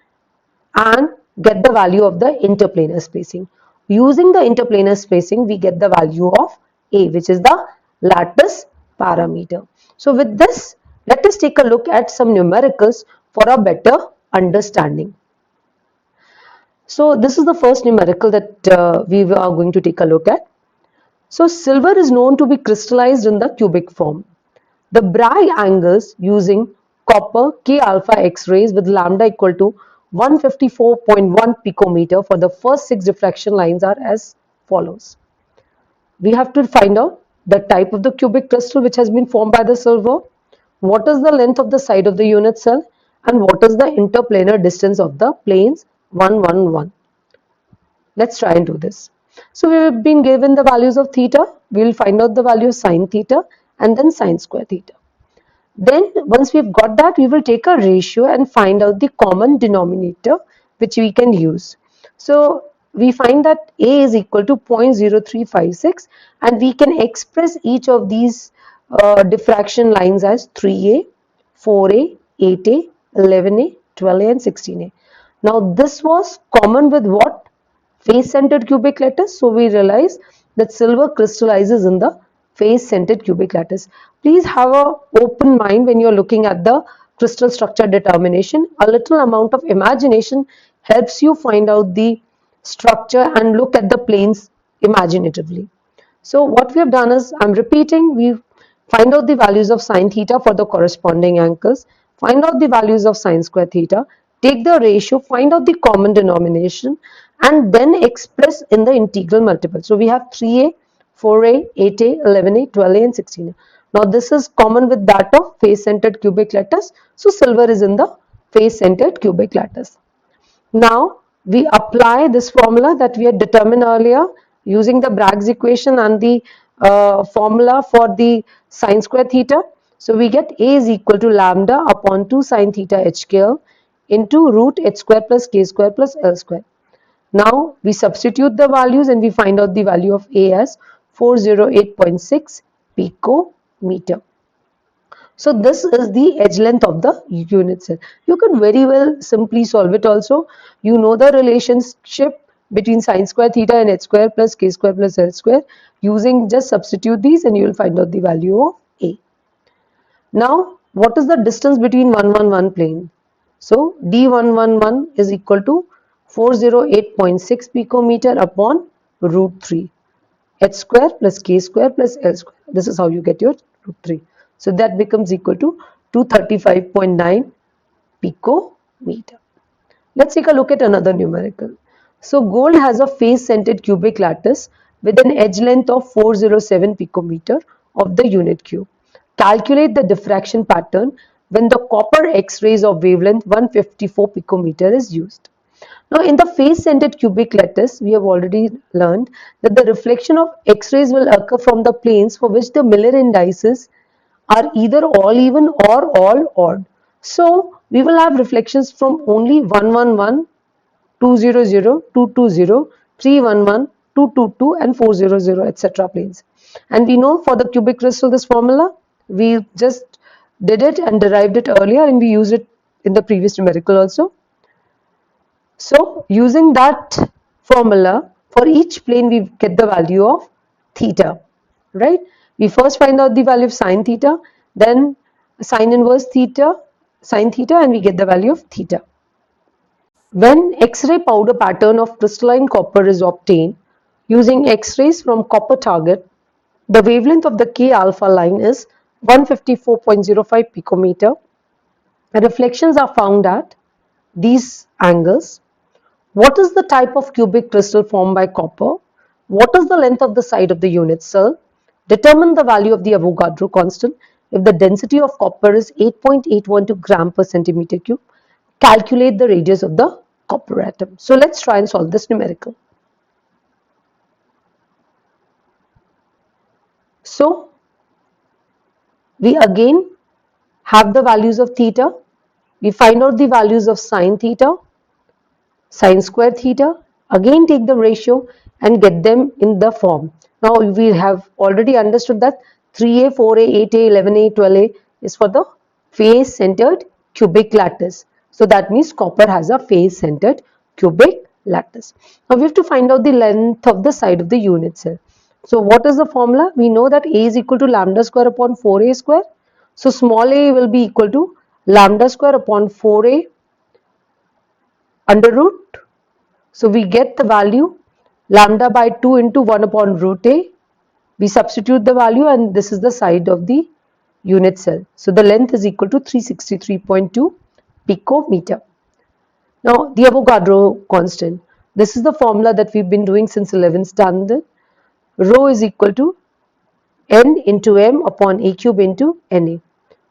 and get the value of the interplanar spacing. Using the interplanar spacing, we get the value of A, which is the lattice parameter. So with this, let us take a look at some numericals for a better understanding. So this is the first numerical that we are going to take a look at. So silver is known to be crystallized in the cubic form. The Bragg angles using copper K alpha X-rays with lambda equal to 154.1 picometer for the first 6 diffraction lines are as follows. We have to find out the type of the cubic crystal which has been formed by the silver, what is the length of the side of the unit cell, and what is the interplanar distance of the planes 1, 1, 1. Let's try and do this. So we have been given the values of theta. We will find out the value of sine theta and then sine square theta. Then once we've got that, we will take a ratio and find out the common denominator which we can use. So we find that A is equal to 0.0356 and we can express each of these diffraction lines as 3A, 4A, 8A, 11A, 12A and 16A. Now this was common with what? Face centered cubic lattice. So we realize that silver crystallizes in the face centered cubic lattice. Please have an open mind when you are looking at the crystal structure determination. A little amount of imagination helps you find out the structure and look at the planes imaginatively. So what we have done is, I'm repeating, we find out the values of sine theta for the corresponding angles, find out the values of sine square theta, take the ratio, find out the common denomination and then express in the integral multiple. So we have 3a, 4a, 8a, 11a, 12a and 16a. Now this is common with that of face centered cubic lattice. So silver is in the face centered cubic lattice. Now we apply this formula that we had determined earlier using the Bragg's equation and the formula for the sine square theta. So we get A is equal to lambda upon 2 sine theta HKL into root h square plus k square plus L square. Now we substitute the values and we find out the value of A as 408.6 picometer. So this is the edge length of the unit cell. You can very well simply solve it also. You know the relationship between sine square theta and h square plus k square plus L square. Using just substitute these and you will find out the value of A. Now what is the distance between 111 plane? So D111 is equal to 408.6 picometer upon root 3 h square plus k square plus L square. This is how you get your root 3. So that becomes equal to 235.9 picometer. Let's take a look at another numerical. So gold has a face-centered cubic lattice with an edge length of 407 picometer of the unit cube. Calculate the diffraction pattern when the copper X-rays of wavelength 154 picometer is used. Now in the face-centered cubic lattice, we have already learned that the reflection of X-rays will occur from the planes for which the Miller indices are either all even or all odd. So we will have reflections from only 111, 200, 220, 311, 222 and 400 etc. planes. And we know for the cubic crystal this formula, we just did it and derived it earlier and we used it in the previous numerical also. So using that formula, for each plane we get the value of theta, right? We first find out the value of sine theta, then sine inverse theta, sine theta, and we get the value of theta. When X-ray powder pattern of crystalline copper is obtained using X-rays from copper target, the wavelength of the K alpha line is 154.05 picometer. The reflections are found at these angles. What is the type of cubic crystal formed by copper? What is the length of the side of the unit cell? Determine the value of the Avogadro constant if the density of copper is 8.812 gram per centimeter cube. Calculate the radius of the copper atom. So let's try and solve this numerical. So we again have the values of theta. We find out the values of sine theta, sine square theta, again take the ratio and get them in the form. Now we have already understood that 3a, 4a, 8a, 11a, 12a is for the face centered cubic lattice. So that means copper has a face centered cubic lattice. Now we have to find out the length of the side of the unit cell. So what is the formula? We know that a is equal to lambda square upon 4a square. So small a will be equal to lambda square upon 4a under root. So we get the value lambda by 2 into 1 upon root a. We substitute the value and this is the side of the unit cell. So the length is equal to 363.2 picometer. Now the Avogadro constant. This is the formula that we've been doing since 11th standard. Rho is equal to n into m upon a cube into Na.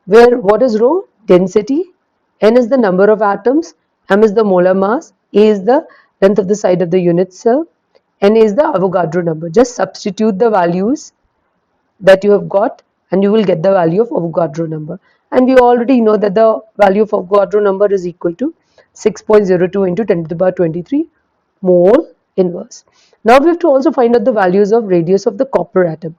Where what is rho? Density. N is the number of atoms. M is the molar mass. A is the length of the side of the unit cell. N is the Avogadro number. Just substitute the values that you have got and you will get the value of Avogadro number. And we already know that the value of Avogadro number is equal to 6.02 into 10 to the power 23 mole inverse. Now we have to also find out the values of radius of the copper atom.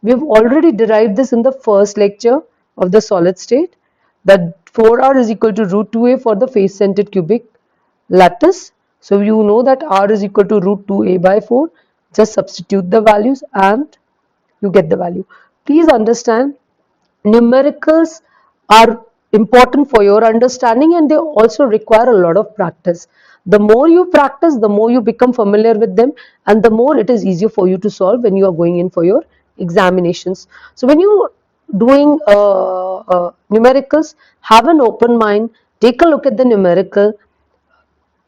We have already derived this in the first lecture of the solid state, that 4r is equal to root 2a for the face centered cubic lattice. So you know that r is equal to root 2a by 4. Just substitute the values and you get the value. Please understand, numericals are important for your understanding and they also require a lot of practice. The more you practice, the more you become familiar with them and the more it is easier for you to solve when you are going in for your examinations. So when you doing numericals, have an open mind, take a look at the numerical,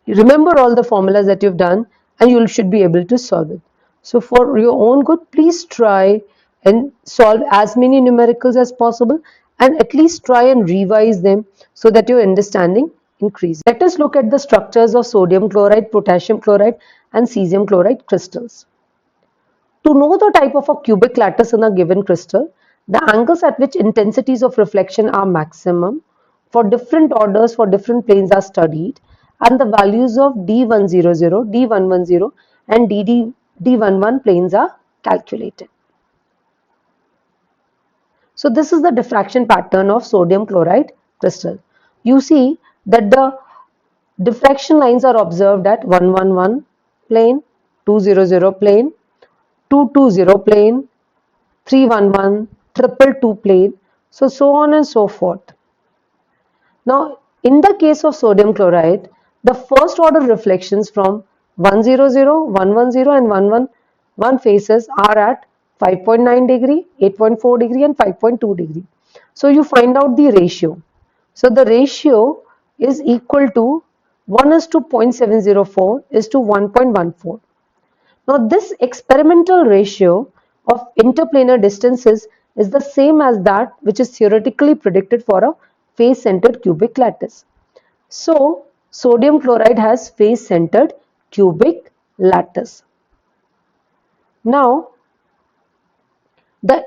remember all the formulas that you've done and you should be able to solve it. So for your own good, please try and solve as many numericals as possible and at least try and revise them so that your understanding increases. Let us look at the structures of sodium chloride, potassium chloride and cesium chloride crystals. To know the type of a cubic lattice in a given crystal, the angles at which intensities of reflection are maximum for different orders for different planes are studied, and the values of D100, D110 and D11 planes are calculated. So this is the diffraction pattern of sodium chloride crystal. You see that the diffraction lines are observed at 111 plane, 200 plane, 220 plane, 311, 222 plane, so on and so forth. Now, in the case of sodium chloride, the first order reflections from 100, 110 and 111 faces are at 5.9 degree, 8.4 degree and 5.2 degree. So you find out the ratio. So the ratio is equal to 1 is to 0.704 is to 1.14. Now this experimental ratio of interplanar distances is the same as that which is theoretically predicted for a face-centered cubic lattice. So sodium chloride has face-centered cubic lattice. Now the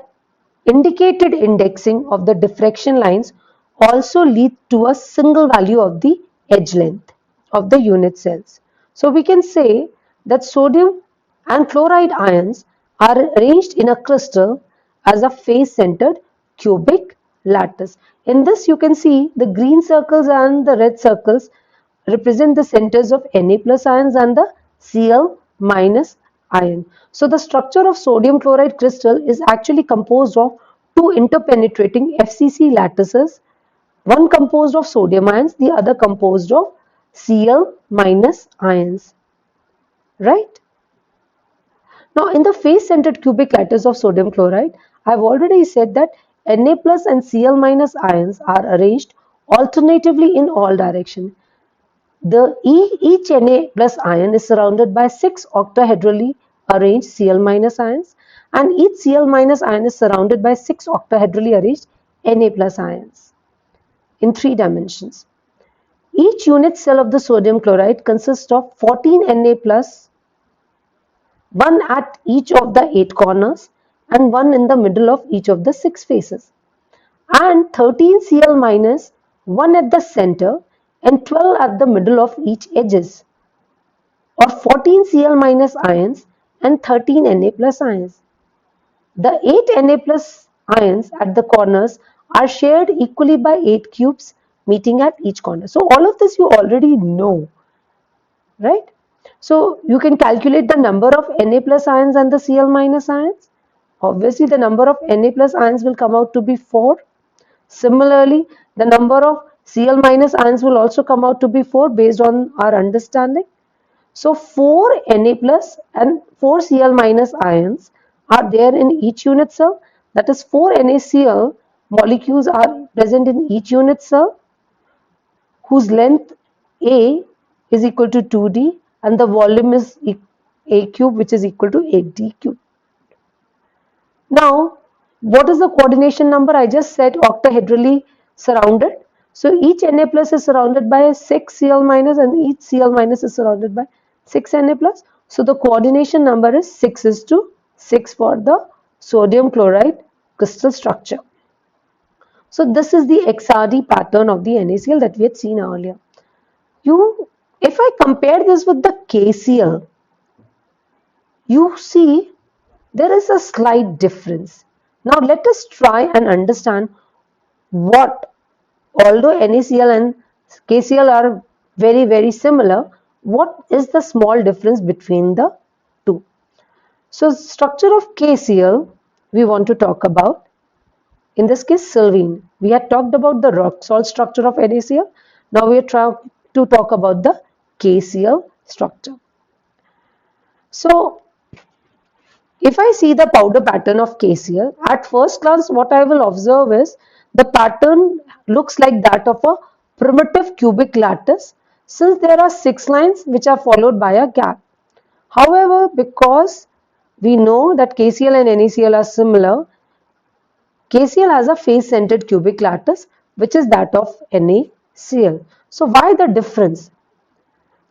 indicated indexing of the diffraction lines also lead to a single value of the edge length of the unit cells. So we can say that sodium and chloride ions are arranged in a crystal as a face-centered cubic lattice. In this you can see the green circles and the red circles represent the centers of Na plus ions and the Cl minus ion. So the structure of sodium chloride crystal is actually composed of two interpenetrating FCC lattices, one composed of sodium ions, the other composed of Cl minus ions, right? Now in the face-centered cubic lattice of sodium chloride, I have already said that Na plus and Cl minus ions are arranged alternatively in all directions. Each Na plus ion is surrounded by 6 octahedrally arranged Cl minus ions, and each Cl minus ion is surrounded by 6 octahedrally arranged Na plus ions in 3 dimensions. Each unit cell of the sodium chloride consists of 14 Na plus, one at each of the 8 corners and one in the middle of each of the 6 faces, and 13 Cl minus, one at the center and 12 at the middle of each edges, or 14 Cl minus ions and 13 Na plus ions. The 8 Na plus ions at the corners are shared equally by 8 cubes meeting at each corner. So all of this you already know, right? So you can calculate the number of Na plus ions and the Cl minus ions. Obviously the number of Na plus ions will come out to be 4. Similarly, the number of Cl minus ions will also come out to be 4 based on our understanding. So 4 Na plus and 4 Cl minus ions are there in each unit cell. That is 4 NaCl molecules are present in each unit cell, whose length A is equal to 2D and the volume is A cube, which is equal to 8D cube. Now, what is the coordination number? I just said octahedrally surrounded. So each Na plus is surrounded by 6 Cl minus and each Cl minus is surrounded by 6 Na plus. So the coordination number is 6:6 for the sodium chloride crystal structure. So this is the XRD pattern of the NaCl that we had seen earlier. If I compare this with the KCl, you see there is a slight difference. Now let us try and understand what, although NaCl and KCl are very similar, what is the small difference between the two. So structure of KCl we want to talk about. In this case Sylvene. We had talked about the rock salt structure of NaCl. Now we are trying to talk about the KCl structure. So if I see the powder pattern of KCl, at first glance what I will observe is the pattern looks like that of a primitive cubic lattice, since there are 6 lines which are followed by a gap. However, because we know that KCl and NaCl are similar, KCl has a face-centered cubic lattice which is that of NaCl. So why the difference?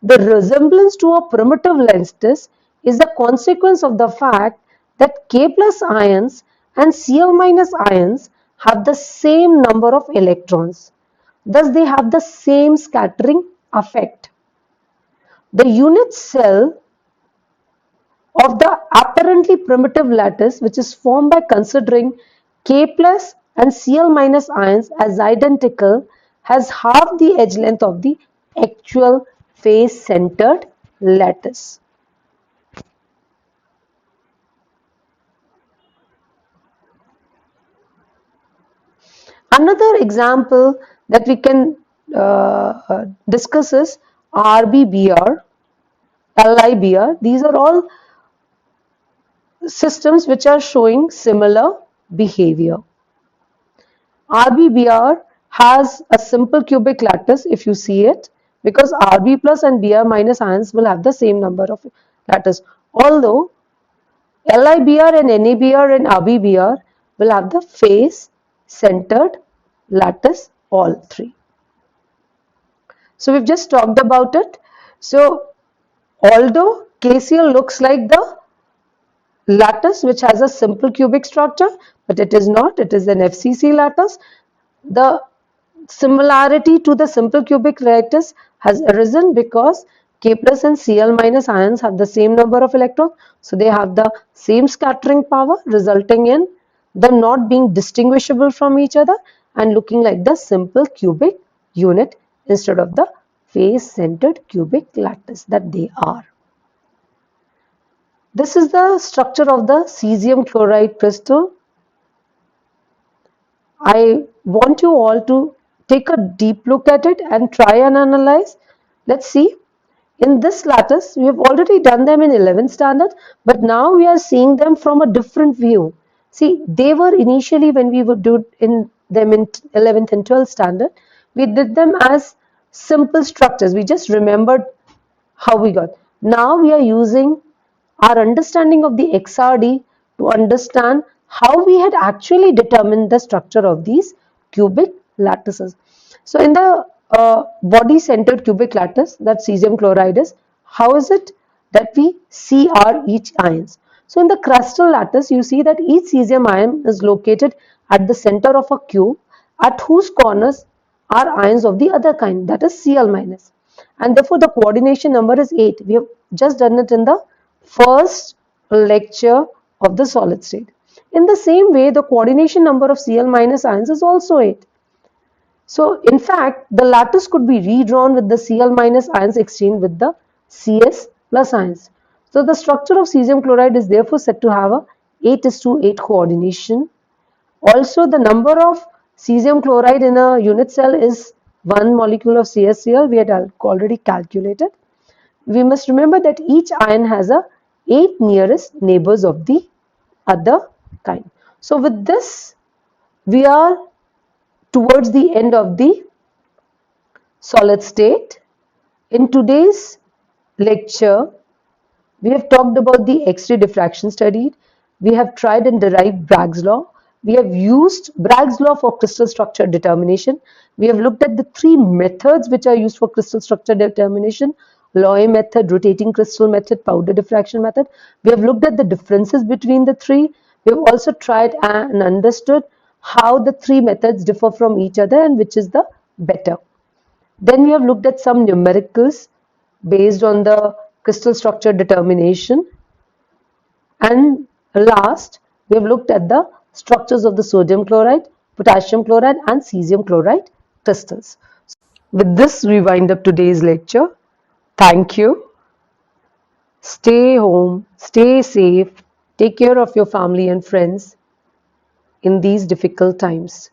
The resemblance to a primitive lattice is the consequence of the fact that K plus ions and Cl minus ions have the same number of electrons. Thus, they have the same scattering effect. The unit cell of the apparently primitive lattice, which is formed by considering K plus and Cl minus ions as identical, has half the edge length of the actual face-centered lattice. Another example that we can discuss is RBBR, LIBR. These are all systems which are showing similar behavior. RBBR has a simple cubic lattice if you see it, because Rb plus and Br minus ions will have the same number of lattice, although LIBR and NABR and RBBR will have the face centered lattice, all three. So we've just talked about it. So although KCl looks like the lattice which has a simple cubic structure, but it is not, it is an FCC lattice. The similarity to the simple cubic lattice has arisen because K plus and Cl minus ions have the same number of electrons, so they have the same scattering power, resulting in them not being distinguishable from each other and looking like the simple cubic unit instead of the face-centered cubic lattice that they are. This is the structure of the cesium chloride crystal. I want you all to take a deep look at it and try and analyze. Let's see. In this lattice, we have already done them in 11th standard, but now we are seeing them from a different view. See, they were initially, when we would do them in 11th and 12th standard, we did them as simple structures. We just remembered how we got. Now we are using our understanding of the XRD to understand how we had actually determined the structure of these cubic lattices. So in the body-centered cubic lattice that cesium chloride is, how is it that we CR each ions? So in the crystal lattice, you see that each cesium ion is located at the center of a cube, at whose corners are ions of the other kind, that is Cl minus, and therefore the coordination number is 8. We have just done it in the first lecture of the solid state. In the same way, the coordination number of Cl minus ions is also 8. So in fact, the lattice could be redrawn with the Cl minus ions exchanged with the Cs plus ions. So the structure of cesium chloride is therefore said to have a 8:8 coordination. Also, the number of cesium chloride in a unit cell is 1 molecule of CaCl. We had already calculated. We must remember that each ion has a 8 nearest neighbors of the other kind. So with this, we are towards the end of the solid state. In today's lecture, we have talked about the X-ray diffraction studied. We have tried and derived Bragg's law. We have used Bragg's law for crystal structure determination. We have looked at the three methods which are used for crystal structure determination: Loy method, rotating crystal method, powder diffraction method. We have looked at the differences between the three. We have also tried and understood how the three methods differ from each other and which is the better. Then we have looked at some numericals based on the crystal structure determination. And last, we have looked at the structures of the sodium chloride, potassium chloride and cesium chloride crystals. With this, we wind up today's lecture. Thank you. Stay home, stay safe, take care of your family and friends in these difficult times.